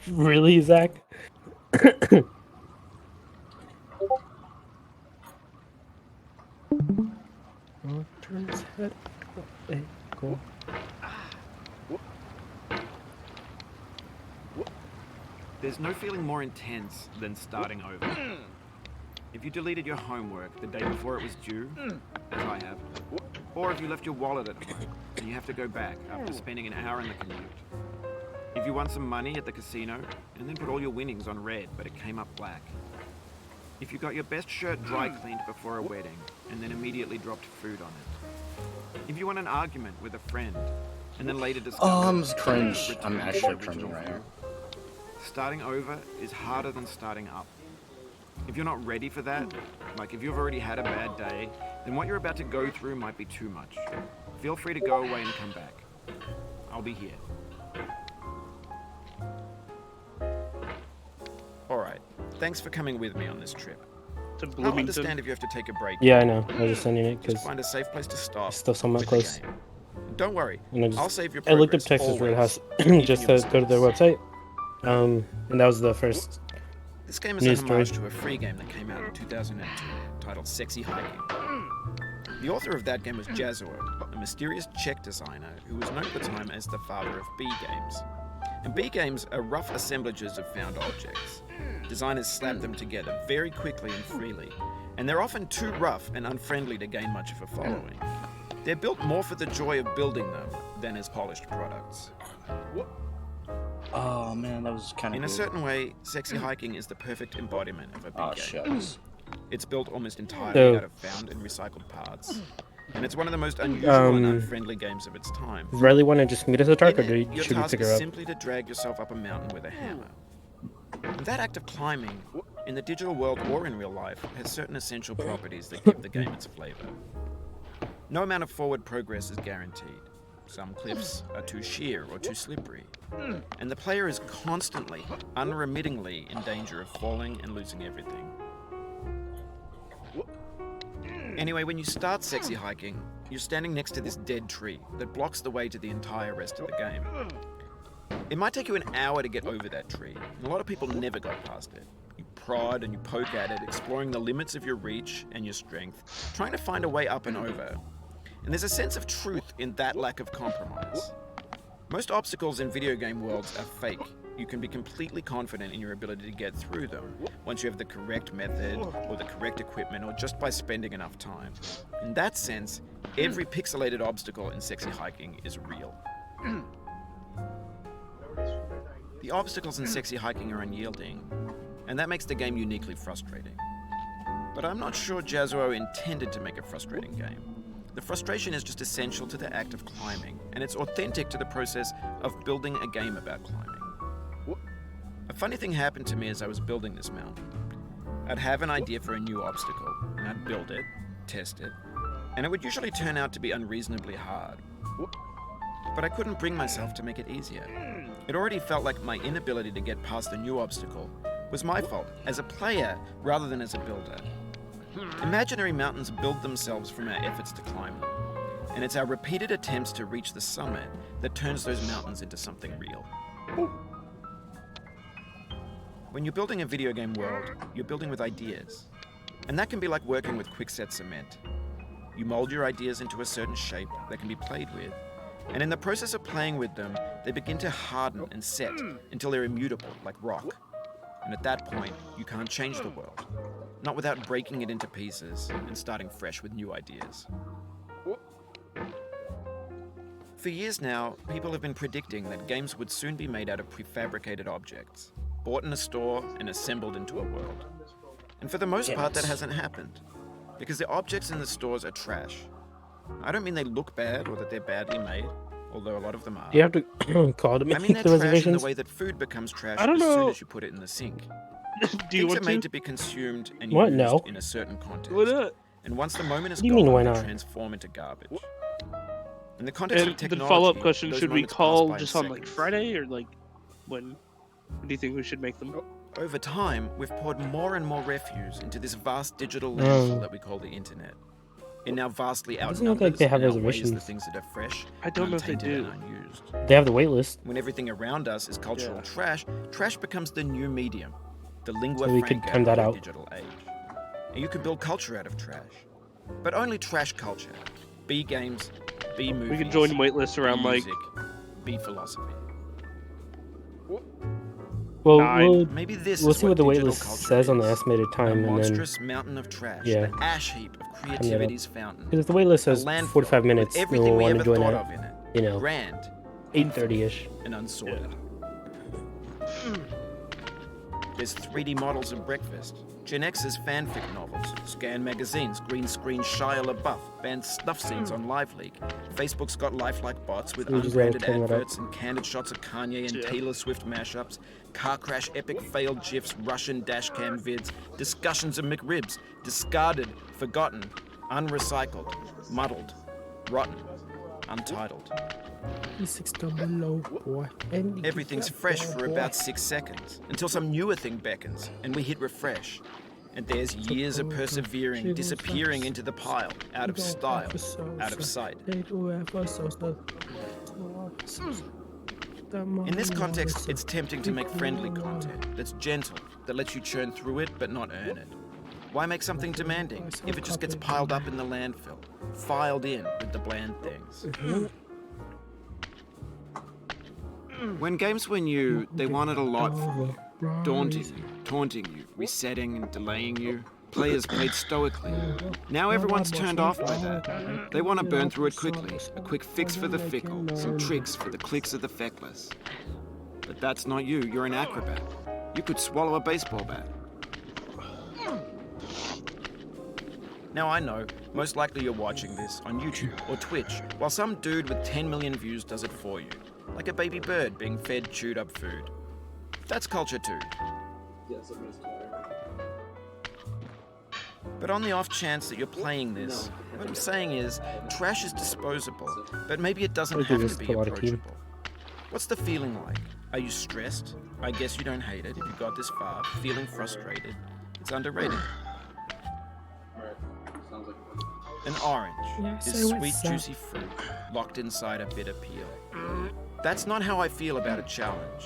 Really, Zach? Oh, turn his head. Hey, cool. There's no feeling more intense than starting over. If you deleted your homework the day before it was due, as I have, or if you left your wallet at home and you have to go back after spending an hour in the commute. If you won some money at the casino and then put all your winnings on red but it came up black. If you got your best shirt dry cleaned before a wedding and then immediately dropped food on it. If you won an argument with a friend and then later discovered... Oh, I'm cringe. I'm actually cringing right now. Starting over is harder than starting up. If you're not ready for that, like if you've already had a bad day, then what you're about to go through might be too much. Feel free to go away and come back. I'll be here. Alright, thanks for coming with me on this trip. To I'll Bloomington. understand if you have to take a break. Yeah, I know. I was just sending it Just because find a safe place to stop. stuff's somewhat with the close. game. Don't worry, And I'll save your I looked up progress Texas always, Roadhouse even just your to go to their mistakes. website. And that was the first. This game is News a homage story. to a free game that came out in 2002, titled Sexy Hiking. The author of that game was Jazuo, a mysterious Czech designer who was known at the time as the father of B games. And B games are rough assemblages of found objects. Designers slap them together very quickly and freely, and they're often too rough and unfriendly to gain much of a following. They're built more for the joy of building them than as polished products. Oh man, that was kind of In a certain way, Sexy Hiking is the perfect embodiment of a B Oh game. shucks. It's built almost entirely So- out of found and recycled parts. And it's one of the most unusual and Um, unfriendly games of its time. Does Riley want to just meet us at dark, or In it, your should we task pick is her up? simply to drag yourself up a mountain with a hammer. And that act of climbing, in the digital world or in real life, has certain essential properties that give the game its flavor. No amount of forward progress is guaranteed. Some cliffs are too sheer or too slippery. And the player is constantly, unremittingly in danger of falling and losing everything. Anyway, when you start Sexy Hiking, you're standing next to this dead tree that blocks the way to the entire rest of the game. It might take you an hour to get over that tree, and a lot of people never go past it. You prod and you poke at it, exploring the limits of your reach and your strength, trying to find a way up and over. And there's a sense of truth in that lack of compromise. Most obstacles in video game worlds are fake. You can be completely confident in your ability to get through them once you have the correct method or the correct equipment or just by spending enough time. In that sense, every pixelated obstacle in Sexy Hiking is real. The obstacles in Sexy Hiking are unyielding, and that makes the game uniquely frustrating. But I'm not sure Jazuo intended to make a frustrating game. The frustration is just essential to the act of climbing, and it's authentic to the process of building a game about climbing. A funny thing happened to me as I was building this mountain. I'd have an idea for a new obstacle, and I'd build it, test it, and it would usually turn out to be unreasonably hard. But I couldn't bring myself to make it easier. It already felt like my inability to get past the new obstacle was my fault as a player rather than as a builder. Imaginary mountains build themselves from our efforts to climb them, and it's our repeated attempts to reach the summit that turns those mountains into something real. When you're building a video game world, you're building with ideas, and that can be like working with quickset cement. You mold your ideas into a certain shape that can be played with, and in the process of playing with them, they begin to harden and set until they're immutable, like rock. And at that point, you can't change the world, not without breaking it into pieces and starting fresh with new ideas. For years now, people have been predicting that games would soon be made out of prefabricated objects, bought in a store and assembled into a world. And for the most part, that hasn't happened, because the objects in the stores are trash. I don't mean they look bad or that they're badly made, although a lot of them are. Do you have to call to I make mean they're the trash in the reservations? way that food becomes trash I don't as soon know. as you put it in the sink. Do you Things want are made to? to be consumed and What? used No. in a certain context. Why not? And once the moment is What do you mean, gone, why they not? transform into garbage. In the context And of the technology, follow-up question: those should we moments pass call by in just on like seconds. Friday or like when? When do you think we should make them? Over time, we've poured more and more refuse into this vast digital landfill Oh. that we call the internet. It now vastly doesn't look outnumbers like they have and outweighs the reservations. things that are fresh, I don't know if they untainted, do. and unused. They have the wait list. When everything around us is cultural Yeah. trash, trash becomes the new medium, the lingua So we could franca turn that of the out. digital age. And you can build culture out of trash, but only trash culture. B games, B movies. We can join waitlists B around like music, B philosophy. Well, 9. Maybe this we'll is see what the wait digital list culture says on the is. estimated A time, and then monstrous mountain of trash, yeah. an ash heap of creativity's fountain. because if the wait list A says landfill 45 minutes, with then everything we'll we want ever to join thought at of in it. you know Grand, 8:30ish. and unsorted. There's 3D models of breakfast, Gen X's fanfic novels, scan magazines, green screen Shia LaBeouf, banned snuff scenes on LiveLeak. Facebook's got lifelike bots with We just gotta unbranded turn that up. adverts and candid shots of Kanye and Yeah. Taylor Swift mashups, car crash epic failed gifs, Russian dashcam vids, discussions of McRibs, discarded, forgotten, unrecycled, muddled, rotten, untitled. Everything's fresh for about 6 seconds, until some newer thing beckons, and we hit refresh. And there's years of persevering, disappearing into the pile, out of style, out of sight. In this context, it's tempting to make friendly content that's gentle, that lets you churn through it but not earn it. Why make something demanding if it just gets piled up in the landfill, filed in with the bland things? When games were new, they wanted a lot from you. Daunting you, taunting you, resetting and delaying you. Players played stoically. Now everyone's turned off by that. They want to burn through it quickly. A quick fix for the fickle, some tricks for the clicks of the feckless. But that's not you, you're an acrobat. You could swallow a baseball bat. Now I know, most likely you're watching this on YouTube or Twitch, while some dude with 10 million views does it for you. Like a baby bird being fed chewed up food. That's culture too. But on the off chance that you're playing this, what I'm saying is, trash is disposable, but maybe it doesn't Look at have this to be Karate Kid. approachable. What's the feeling like? Are you stressed? I guess you don't hate it if you got this far, feeling frustrated. It's underrated. An orange is sweet, juicy fruit, locked inside a bitter peel. That's not how I feel about a challenge.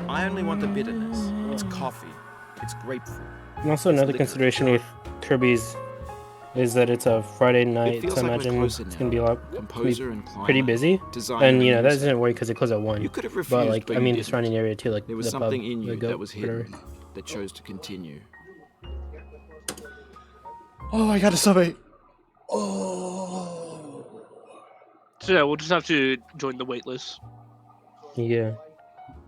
I only want the bitterness. It's coffee. It's grapefruit. And also another consideration with Kirby's is that it's a Friday night, feels so I like we're imagine closer it's now. gonna be a lot, Composer and climber, pretty busy. designer And you know and that music. doesn't work because it closes at 1. You could have But refused, like but I you mean the didn't. surrounding area too, like There was the something pub, in the you goat, that was whatever. hidden, that chose to continue. Oh, I got a sub 8. So yeah, we'll just have to join the waitlist. Yeah.